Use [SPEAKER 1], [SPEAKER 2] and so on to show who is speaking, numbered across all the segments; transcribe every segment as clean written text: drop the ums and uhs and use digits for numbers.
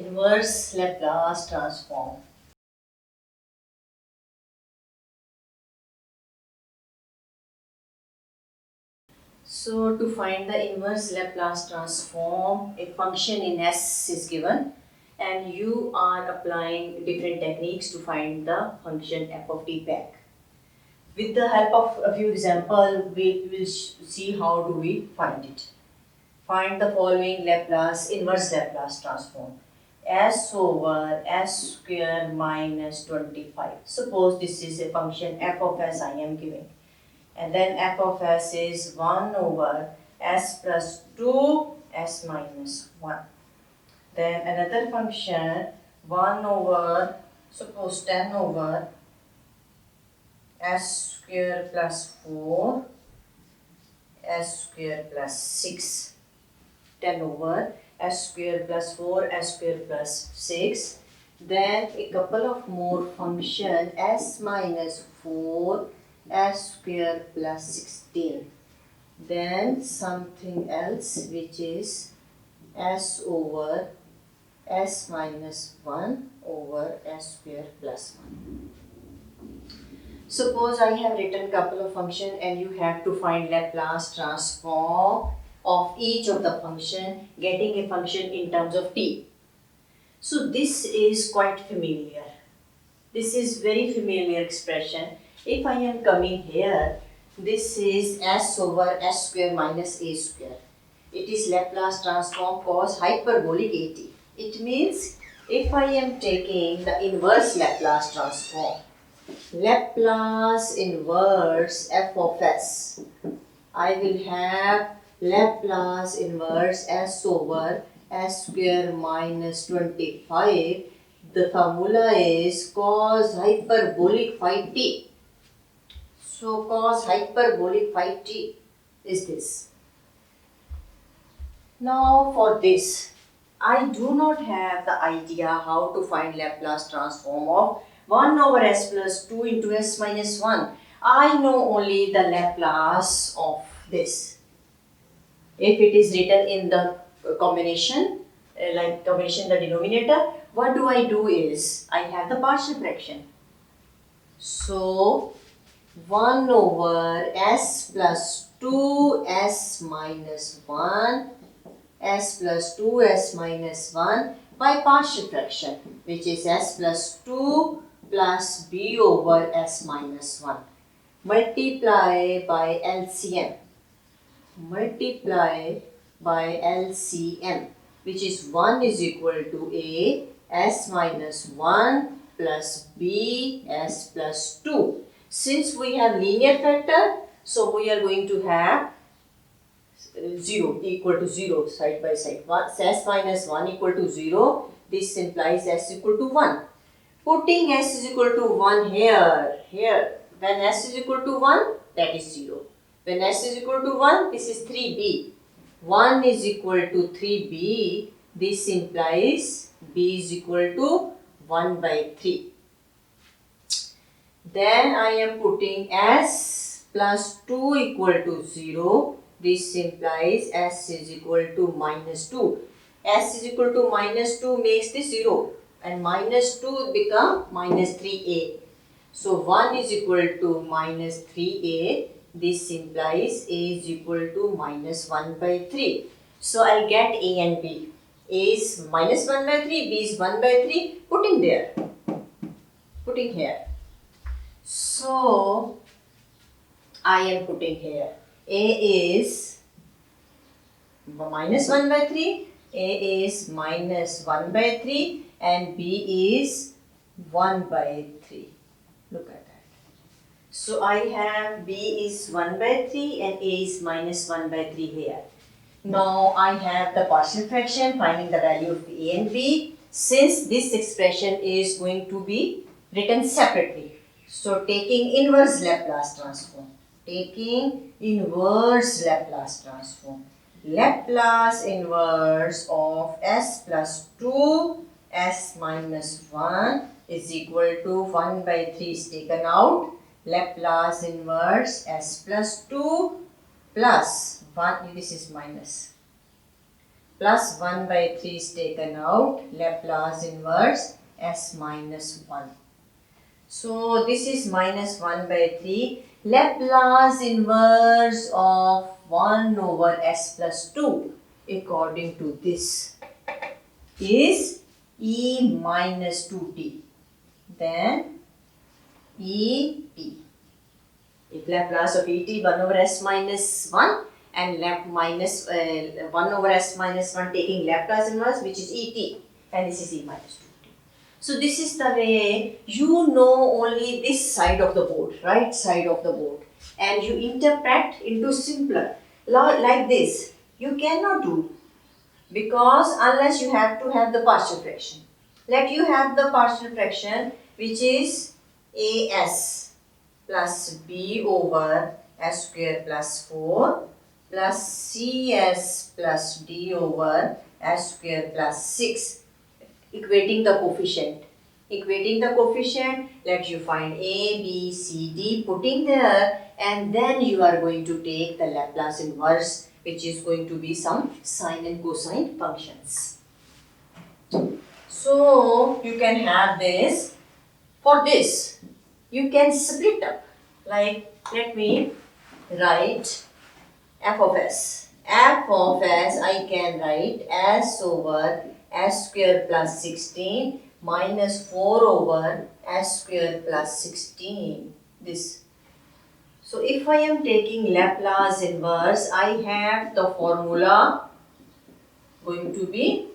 [SPEAKER 1] Inverse Laplace transform. So to find the inverse Laplace transform, a function in S is given and you are applying different techniques to find the function f of t back. With the help of a few examples, we will see how do we find it. Find the following Laplace, inverse Laplace transform. S over S square minus 25. Suppose this is a function f of s I am giving. And then f of s is 1 over s plus 2 s minus 1. Then another function 1 over, suppose 10 over s square plus 4 s square plus 6. 10 over s square plus 4 s square plus 6. Then a couple of more function s minus 4 s square plus 16. Then something else which is s over s minus 1 over s square plus 1. Suppose I have written couple of function and you have to find Laplace transform of each of the function, getting a function in terms of t. So this is quite familiar. This is very familiar expression. If I am coming here, this is s over s square minus a square. It is Laplace transform cos hyperbolic at. It means if I am taking the inverse Laplace transform, Laplace inverse f of s, I will have Laplace inverse s over s square minus 25. The formula is cos hyperbolic phi t. So cos hyperbolic phi t is this. Now for this, I do not have the idea how to find Laplace transform of 1 over s plus 2 into s minus 1. I know only the Laplace of this. If it is written in the combination, like combination the denominator, what do I do is, I have the partial fraction. So 1 over s plus 2s minus 1 s plus 2s minus 1 by partial fraction, which is s plus 2 plus b over s minus 1. Multiply by LCM. Multiply by LCM, which is 1 is equal to a s minus 1 plus b s plus 2. Since we have linear factor, so we are going to have 0 equal to 0 side by side. S minus 1 equal to 0. This implies s equal to 1. Putting s is equal to 1 here. When s is equal to 1, that is 0. When s is equal to 1, this is 3b. 1 is equal to 3b. This implies b is equal to 1 by 3. Then I am putting s plus 2 equal to 0. This implies s is equal to minus 2. S is equal to minus 2 makes this 0. And minus 2 become minus 3a. So 1 is equal to minus 3a. This implies a is equal to minus 1 by 3. So I'll get a and b. A is minus 1 by 3, b is 1 by 3. Putting there. Putting here. So I am putting here. A is minus 1 by 3. A is minus 1 by 3 and b is 1 by 3. Look at that. So I have b is 1 by 3 and a is minus 1 by 3 here. Now I have the partial fraction, finding the value of a and b. Since this expression is going to be written separately, so taking inverse Laplace transform. Taking inverse Laplace transform. Laplace inverse of s plus 2 s minus 1 is equal to 1 by 3 is taken out. Laplace inverse s plus 2 plus 1, this is minus. plus 1 by 3 is taken out, Laplace inverse s minus 1. So this is minus 1 by 3. Laplace inverse of 1 over s plus 2 according to this is e minus 2t. Then EP. If Laplace of et 1 over s minus 1 and 1 over s minus 1 taking Laplace inverse, which is et, and this is e minus 2. So this is the way you know only this side of the board, right side of the board, and you interpret into simpler like this. You cannot do, because unless you have to have the partial fraction. Let you have the partial fraction, which is as plus b over s square plus 4 plus cs plus d over s square plus 6. Equating the coefficient. Let you find a, b, c, d, putting there, and then you are going to take the Laplace inverse, which is going to be some sine and cosine functions. So you can have this. For this, you can split up. Like, let me write f of s. F of s I can write s over s square plus 16 minus 4 over s square plus 16. This. So if I am taking Laplace inverse, I have the formula going to be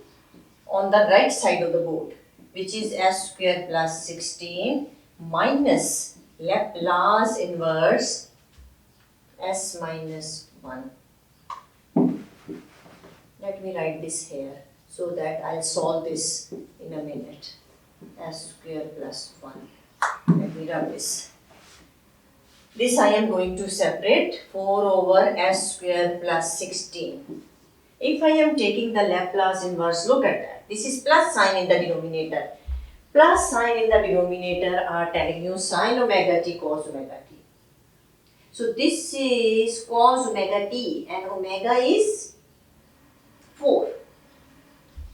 [SPEAKER 1] on the right side of the board, which is s square plus 16 minus Laplace inverse s minus 1. Let me write this here so that I'll solve this in a minute. S square plus 1. Let me rub this. This I am going to separate 4 over s square plus 16. If I am taking the Laplace inverse, look at that. This is plus sign in the denominator. Plus sign in the denominator are telling you sine omega t cos omega t. So this is cos omega t and omega is 4.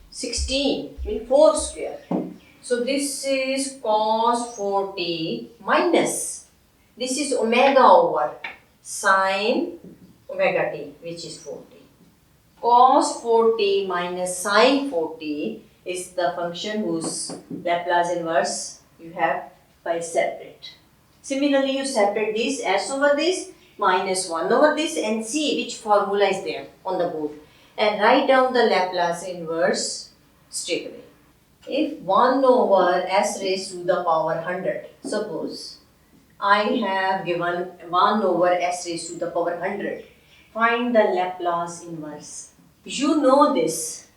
[SPEAKER 1] 16 means 4 square. So this is cos 4t minus, this is omega over sine omega t, which is 4t. Cos 4t minus sine 4t is the function whose Laplace inverse you have by separate. Similarly, you separate this s over this minus 1 over this and see which formula is there on the board, and write down the Laplace inverse straight away. If 1 over s raised to the power 100, suppose I have given 1 over s raised to the power 100, find the Laplace inverse. You know this.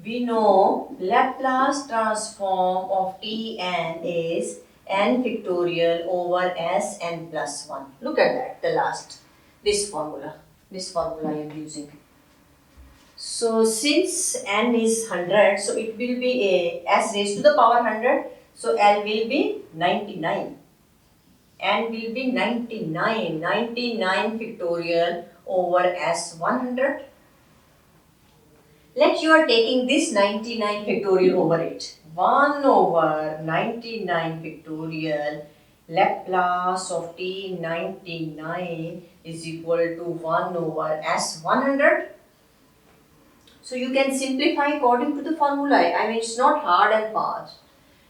[SPEAKER 1] We know Laplace transform of Tn is n factorial over s n plus 1. Look at that, the last. This formula I am using. So since n is 100, so it will be a s raised to the power 100. So L will be 99. N will be 99. 99 factorial over s 100. Let you are taking this 99 factorial over it. 1 over 99 factorial Laplace of t 99 is equal to 1 over s 100. So you can simplify according to the formula. I mean, it's not hard and fast.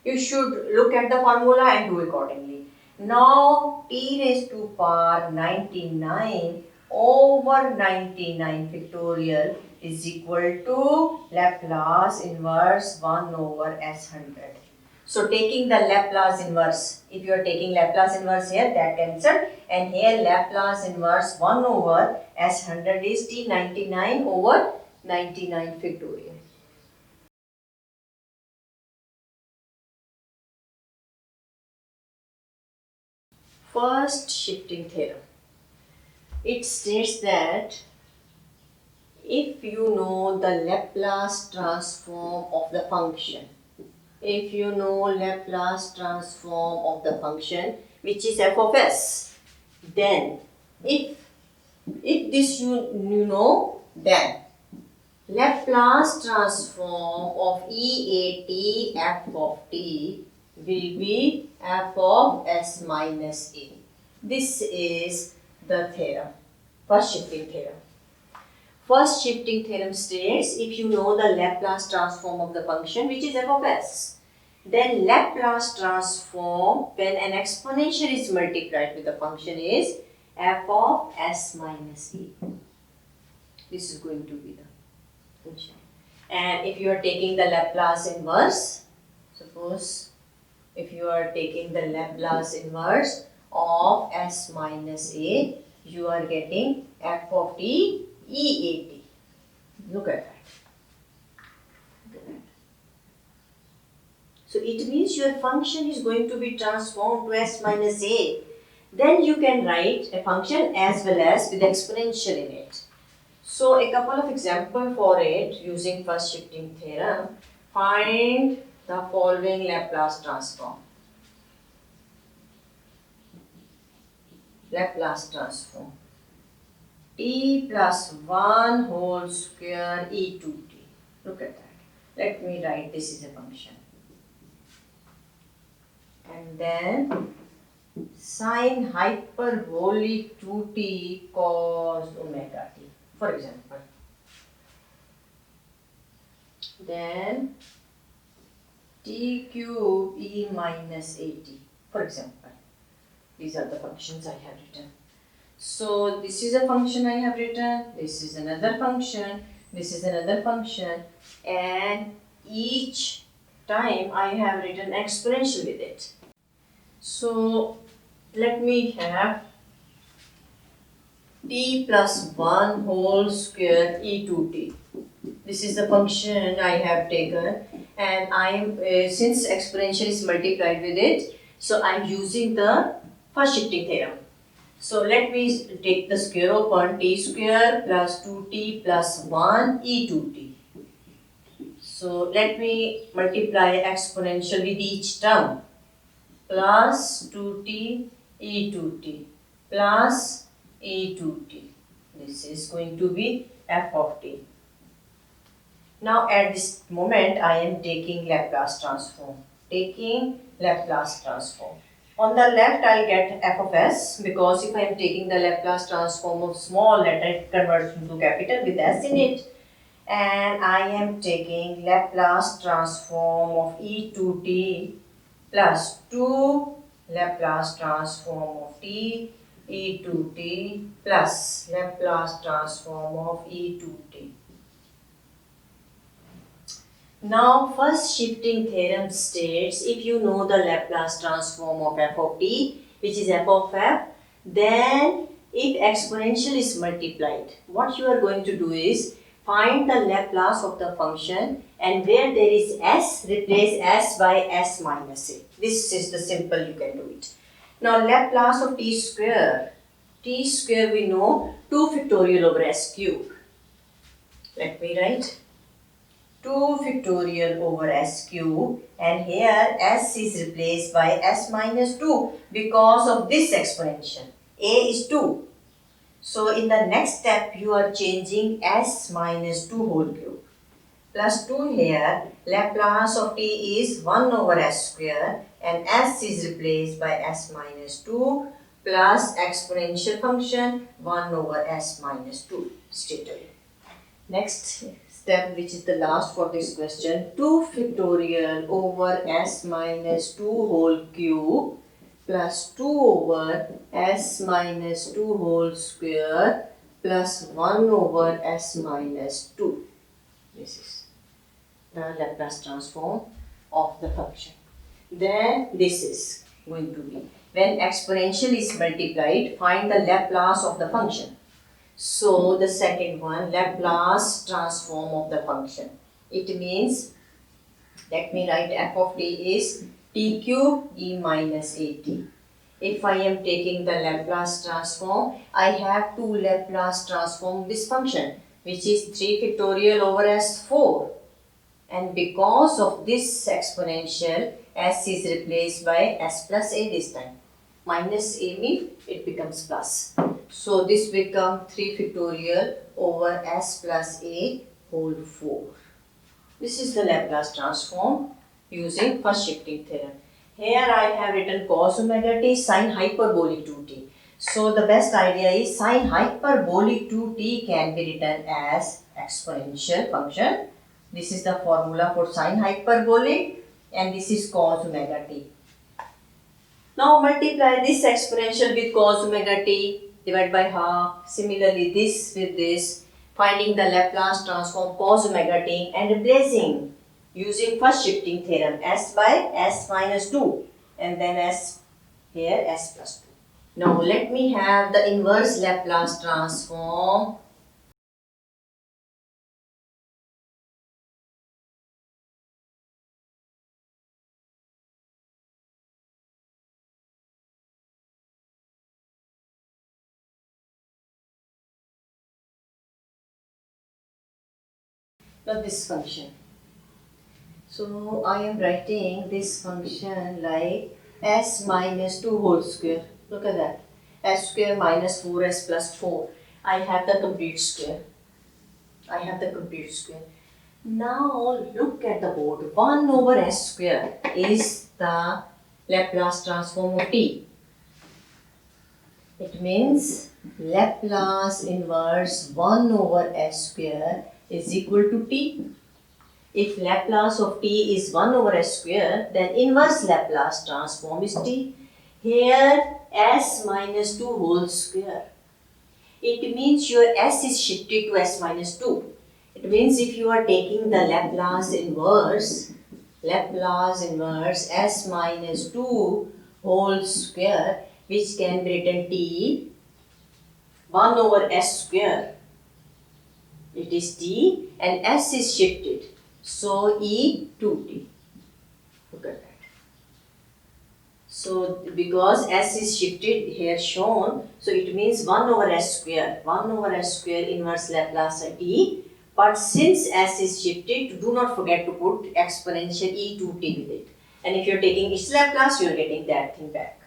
[SPEAKER 1] You should look at the formula and do accordingly. Now t raised to power 99 over 99 factorial is equal to Laplace inverse 1 over s100. So taking the Laplace inverse, if you are taking Laplace inverse here, that cancelled, and here Laplace inverse 1 over s100 is t99 over 99 factorial. First shifting theorem. It states that if you know the Laplace transform of the function, which is f of s, then if this you know, then Laplace transform of EAT f of t will be f of s minus a. This is the theorem, first shifting theorem. First shifting theorem states if you know the Laplace transform of the function which is f of s, then Laplace transform when an exponential is multiplied with the function is f of s minus a. This is going to be the function. And if you are taking the Laplace inverse, suppose if you are taking the Laplace inverse of s minus a, you are getting f of t EAT. Look at that. Look at that. So it means your function is going to be transformed to s minus a. Then you can write a function as well as with exponential in it. So a couple of examples for it using first shifting theorem. Find the following Laplace transform. Laplace transform. T plus 1 whole square e to t. Look at that. Let me write this is a function. And then sine hyperbolic 2t cos omega t, for example. Then t cube e minus at, for example. These are the functions I have written. So this is a function I have written, this is another function, this is another function, and each time I have written exponential with it. So let me have t plus 1 whole square e to t. This is the function I have taken, and I am since exponential is multiplied with it, so I am using the first shifting theorem. So let me take the square upon t square plus 2t plus 1 e to t. So let me multiply exponential with each term. Plus 2t e to t plus e to t. This is going to be f of t. Now at this moment I am taking Laplace transform. Taking Laplace transform. On the left I'll get f of s, because if I am taking the Laplace transform of small letter, it converts into capital with s in it. And I am taking Laplace transform of e to t plus 2 Laplace transform of t e to t plus Laplace transform of e to t. Now first shifting theorem states if you know the Laplace transform of f of t, which is f of f, then if exponential is multiplied, what you are going to do is find the Laplace of the function, and where there is s, replace s by s minus a. This is the simple you can do it. Now Laplace of t square we know 2 factorial over s cube. Let me write 2 factorial over s cube, and here s is replaced by s minus 2 because of this exponential. A is 2. So in the next step you are changing s minus 2 whole cube. Plus 2 here, Laplace of t is 1 over s square, and s is replaced by s minus 2 plus exponential function 1 over s minus 2 straight away. Next step, which is the last for this question, 2 factorial over s minus 2 whole cube plus 2 over s minus 2 whole square plus 1 over s minus 2. This is the Laplace transform of the function. Then this is going to be, when exponential is multiplied, find the Laplace of the function. So the second one, Laplace transform of the function. It means, let me write f of t is t cube e minus at. If I am taking the Laplace transform, I have to Laplace transform this function, which is 3 factorial over s 4. And because of this exponential, s is replaced by s plus a this time. Minus a means it becomes plus. So this becomes 3 factorial over s plus a whole 4. This is the Laplace transform using first shifting theorem. Here I have written cos omega t sine hyperbolic 2t. So the best idea is sine hyperbolic 2t can be written as exponential function. This is the formula for sine hyperbolic and this is cos omega t. Now multiply this exponential with cos omega t, divide by half. Similarly this with this, finding the Laplace transform cos omega t and replacing using first shifting theorem s by s minus 2 and then s here s plus 2. Now let me have the inverse Laplace transform. Now this function. So I am writing this function like s minus 2 whole square. Look at that. S square minus 4s plus 4. I have the complete square. Now look at the board. 1 over s square is the Laplace transform of t. It means Laplace inverse 1 over s square is equal to t. If Laplace of t is 1 over s square, then inverse Laplace transform is t. Here s minus 2 whole square. It means your s is shifted to s minus 2. It means if you are taking the Laplace inverse s minus 2 whole square, which can be written t 1 over s square. It is t and s is shifted. So e 2t. Look at that. So because s is shifted here shown, so it means 1 over s square. 1 over s square inverse Laplace t. But since s is shifted, do not forget to put exponential e 2t with it. And if you are taking its Laplace, you are getting that thing back.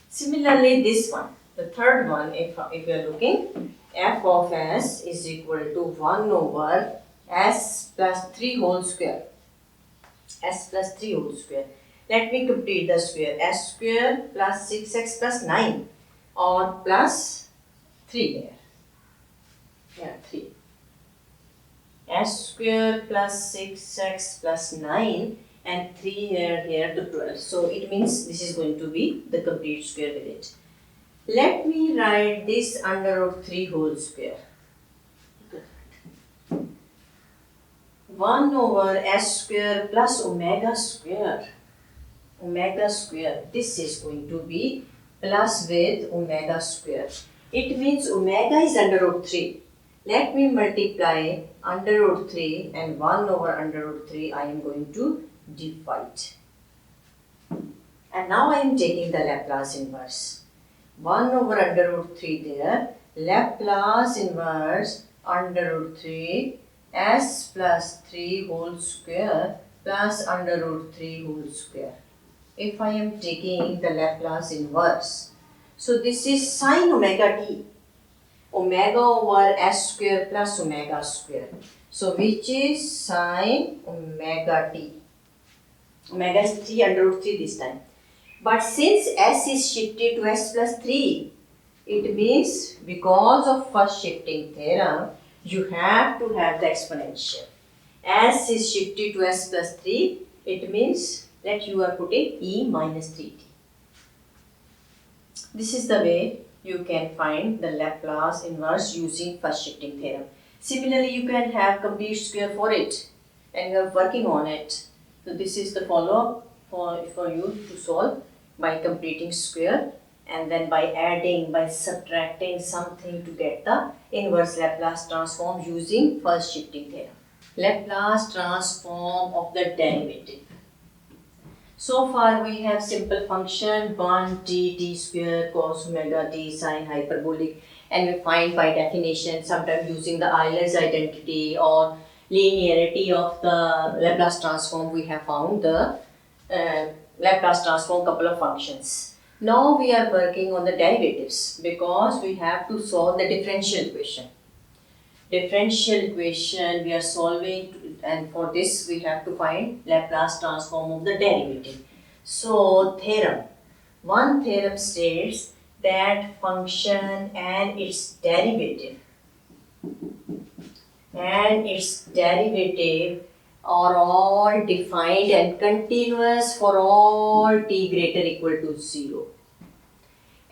[SPEAKER 1] Similarly, this one, the third one, if you are looking, f of s is equal to 1 over s plus 3 whole square. Let me complete the square. S square plus 6x plus 9 or plus 3 here. Yeah, 3. S square plus 6x plus 9 and 3 here to 12. So it means this is going to be the complete square with it. Let me write this under root 3 whole square. 1 over s square plus omega square. This is going to be plus with omega square. It means omega is under root 3. Let me multiply under root 3 and 1 over under root 3 I am going to divide. And now I am taking the Laplace inverse. 1 over under root 3 there. Laplace inverse under root 3 s plus 3 whole square plus under root 3 whole square. If I am taking the Laplace inverse, so this is sine omega t. Omega over s square plus omega square. So which is sine omega t. Omega is 3 under root 3 this time. But since s is shifted to s plus 3, it means because of first shifting theorem, you have to have the exponential. S is shifted to s plus 3, it means that you are putting e minus 3t. This is the way you can find the Laplace inverse using first shifting theorem. Similarly, you can have complete square for it and you are working on it. So this is the follow-up for you to solve by completing square and then by adding, by subtracting something to get the inverse Laplace transform using first shifting theorem. Laplace transform of the derivative. So far we have simple function 1 t square cos omega t sine hyperbolic, and we find by definition, sometimes using the Euler's identity or linearity of the Laplace transform, we have found the Laplace transform couple of functions. Now we are working on the derivatives because we have to solve the differential equation. differential equation we are solving, and for this we have to find Laplace transform of the derivative. So one theorem states that function and its derivative are all defined and continuous for all t greater equal to 0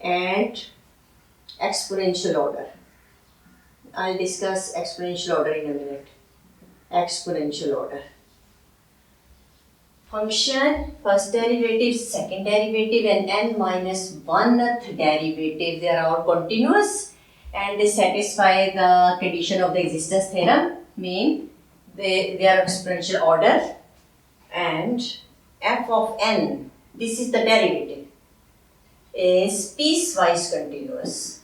[SPEAKER 1] and exponential order. I'll discuss exponential order in a minute. Exponential order. Function, first derivative, second derivative, and n minus 1th derivative, they are all continuous and they satisfy the condition of the existence theorem, mean they are exponential order, and f of n, this is the derivative, is piecewise continuous.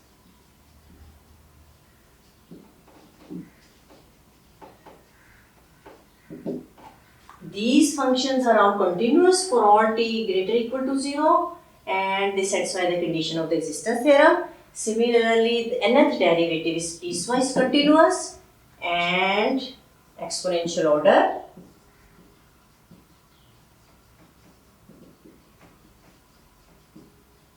[SPEAKER 1] These functions are all continuous for all t greater equal to 0 and they satisfy the condition of the existence theorem. Similarly, the nth derivative is piecewise continuous and exponential order.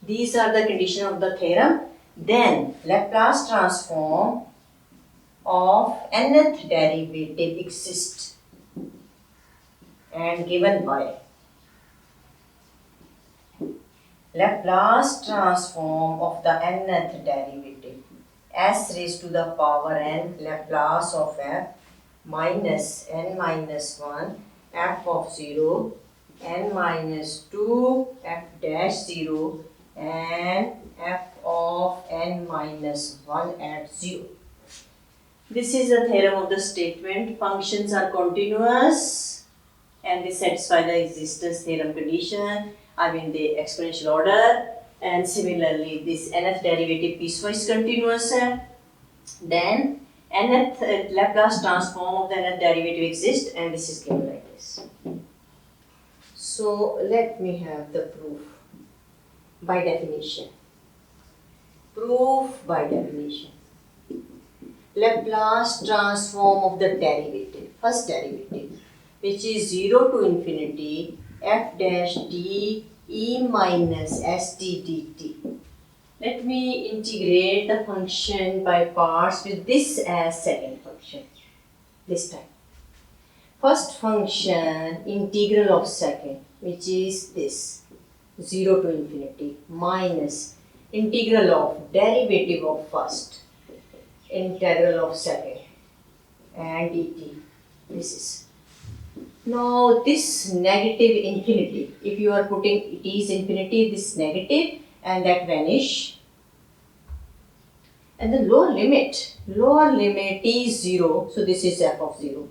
[SPEAKER 1] These are the condition of the theorem. Then Laplace transform of nth derivative exists and given by Laplace transform of the nth derivative s raised to the power n Laplace of f minus n minus 1 f of 0 n minus 2 f dash 0 and f of n minus 1 at 0. This is the theorem of the statement functions are continuous and they satisfy the existence theorem condition, the exponential order, and similarly this nth derivative piecewise continuous. Then nth Laplace transform of the nth derivative exists and this is given like this. So let me have the proof by definition. Proof by definition. Laplace transform of the derivative, first derivative, which is 0 to infinity f dash d e minus st dt. Let me integrate the function by parts with this as second function this time. First function, integral of second, which is this 0 to infinity minus integral of derivative of first, integral of second, and dt. This is. Now this negative infinity, if you are putting t is infinity, this negative and that vanish. And the lower limit t is 0, so this is f of 0.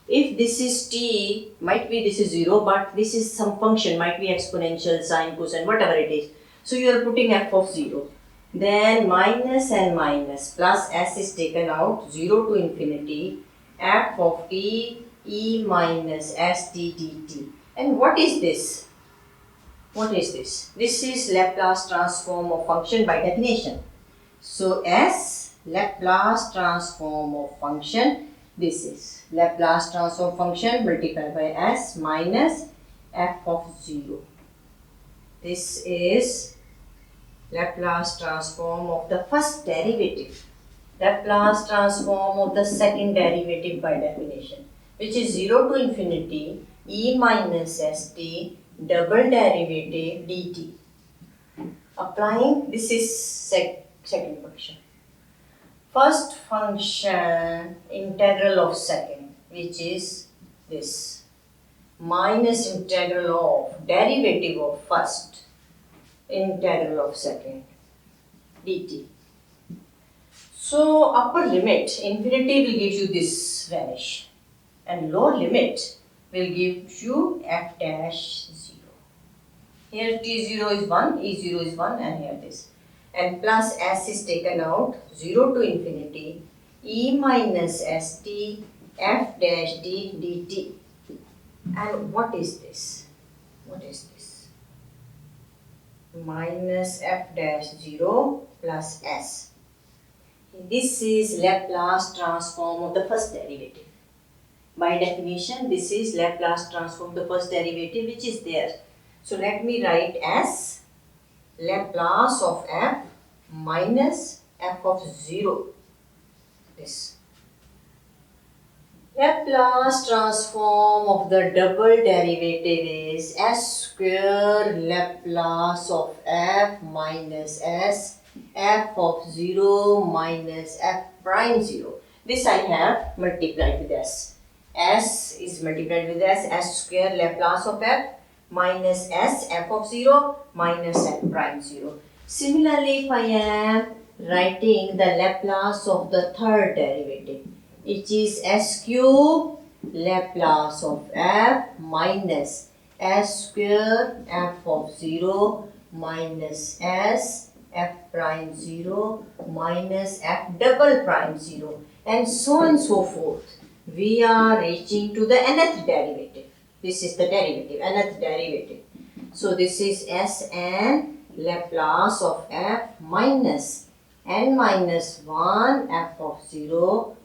[SPEAKER 1] If this is t, might be this is 0, but this is some function, might be exponential, sine, cosine, whatever it is. So you are putting f of 0. Then minus and minus plus s is taken out, 0 to infinity, f of t e minus st dt. And what is this? What is this? This is Laplace transform of function by definition. So S, Laplace transform of function, this is Laplace transform function multiplied by S minus f of 0. This is Laplace transform of the first derivative. Laplace transform of the second derivative by definition, which is 0 to infinity e minus st double derivative dt. Applying, this is second function. First function, integral of second, which is this, minus integral of derivative of first, integral of second, dt. So upper limit, infinity will give you this vanish, and lower limit will give you f dash 0. Here t0 is 1, e0 is 1, and here this. And plus s is taken out, 0 to infinity, e minus st f dash d dt. And what is this? What is this? Minus f dash 0 plus s. This is Laplace transform of the first derivative. By definition, this is Laplace transform of the first derivative which is there. So let me write as Laplace of f minus f of 0. This Laplace transform of the double derivative is s square Laplace of f minus s f of 0 minus f prime 0. This I have multiplied with s. S is multiplied with s square Laplace of f minus s f of 0 minus f prime 0. Similarly, if I am writing the Laplace of the third derivative, which is s cube Laplace of f minus s square f of 0 minus s f prime 0 minus f double prime 0, and so on and so forth. We are reaching to the nth derivative. This is the derivative, nth derivative. So this is Sn Laplace of f minus n minus 1 f of 0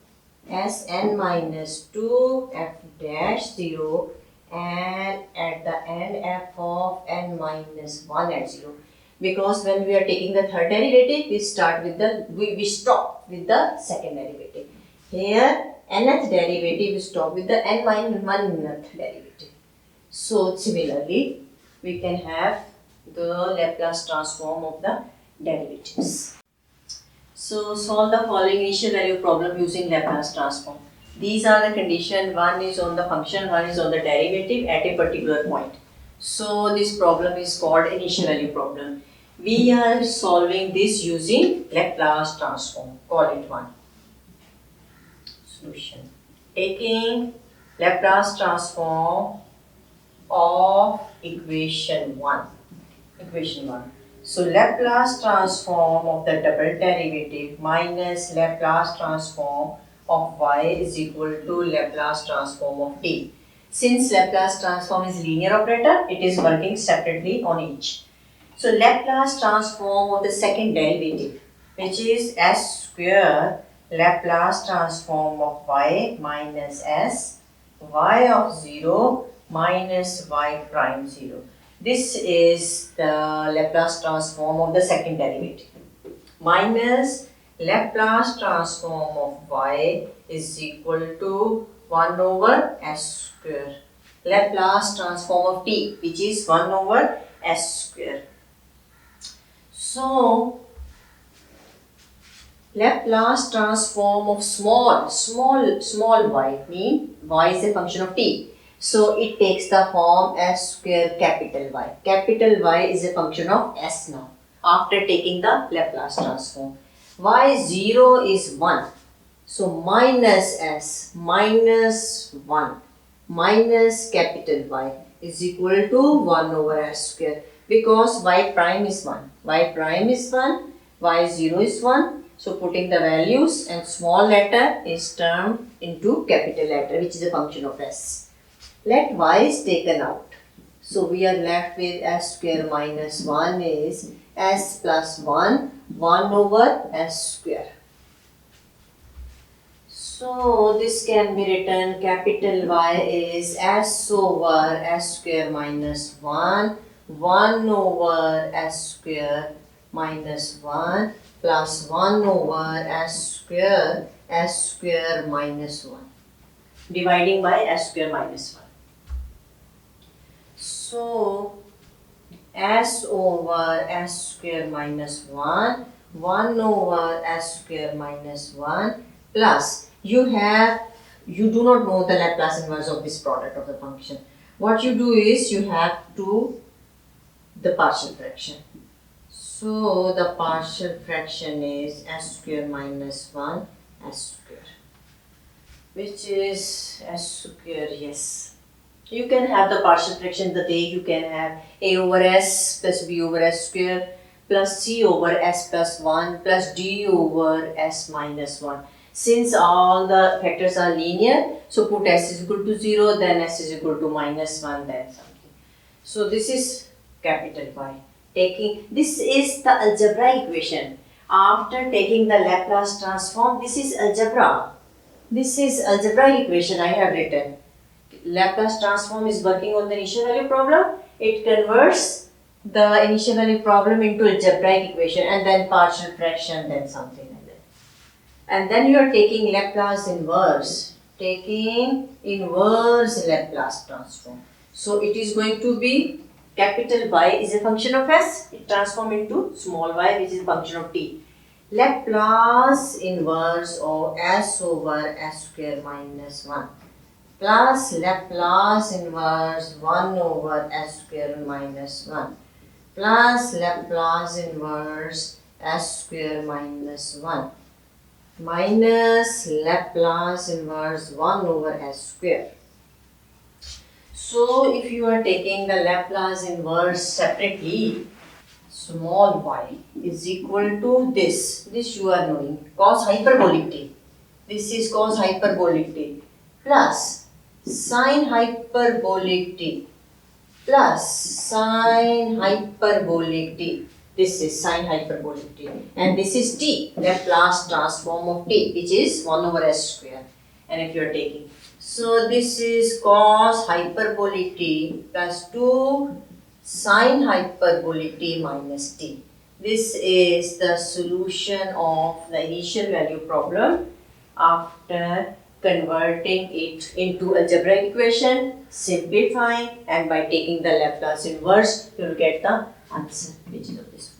[SPEAKER 1] Sn minus 2 f dash 0, and at the end f of n minus 1 at 0. Because when we are taking the third derivative, we stop with the second derivative. Here nth derivative, we stop with the n minus 1th derivative. So similarly, we can have the Laplace transform of the derivatives. So solve the following initial value problem using Laplace transform. These are the conditions. One is on the function, one is on the derivative at a particular point. So this problem is called initial value problem. We are solving this using Laplace transform. Call it one. Solution. Taking Laplace transform of equation 1. So Laplace transform of the double derivative minus Laplace transform of y is equal to Laplace transform of t. Since Laplace transform is linear operator, it is working separately on each. So Laplace transform of the second derivative, which is s square Laplace transform of y minus s y of 0 minus y prime 0. This is the Laplace transform of the second derivative. Minus Laplace transform of y is equal to 1 over s square. Laplace transform of t, which is 1 over s square. So Laplace transform of small y, mean y is a function of t. So it takes the form s square capital Y. Capital Y is a function of s now after taking the Laplace transform. Y0 is 1. So minus s minus 1 minus capital Y is equal to 1 over s square, because y prime is 1. Y prime is 1, y0 is 1. So putting the values, and small letter is turned into capital letter, which is a function of s. Let y is taken out. So we are left with s square minus 1 is s plus 1, 1 over s square. So this can be written, capital Y is s over s square minus 1, 1 over s square minus 1 plus 1 over s square minus 1, dividing by s square minus 1. So s over s square minus 1, 1 over s square minus 1 plus, you do not know the Laplace inverse of this product of the function. What you do is, you have to the partial fraction. So the partial fraction is s square minus 1 s square, which is s square, yes. You can have the partial fraction the way you can have a over s plus b over s square plus c over s plus 1 plus d over s minus 1. Since all the factors are linear, so put s is equal to 0, then s is equal to minus 1, then something. So this is capital Y. This is the algebraic equation. After taking the Laplace transform, this is algebra. This is algebraic equation I have written. Laplace transform is working on the initial value problem. It converts the initial value problem into algebraic equation and then partial fraction, then something like that. And then you are taking Laplace inverse. Taking inverse Laplace transform. So it is going to be capital Y is a function of S. It transforms into small y, which is a function of t. Laplace inverse of S over S square minus 1 plus Laplace inverse 1 over S square minus 1 plus Laplace inverse S square minus 1 minus Laplace inverse 1 over S square. So if you are taking the Laplace inverse separately, small y is equal to this you are knowing, cos hyperbolic t. This is cos hyperbolic t plus sin hyperbolic t plus sin hyperbolic t. This is sin hyperbolic t and this is t, Laplace transform of t, which is 1 over S square. And if you are taking, so this is cos hyperbolic t plus 2 sin hyperbolic t minus t. This is the solution of the initial value problem after converting it into algebraic equation, simplifying, and by taking the Laplace inverse, you will get the answer which is of this.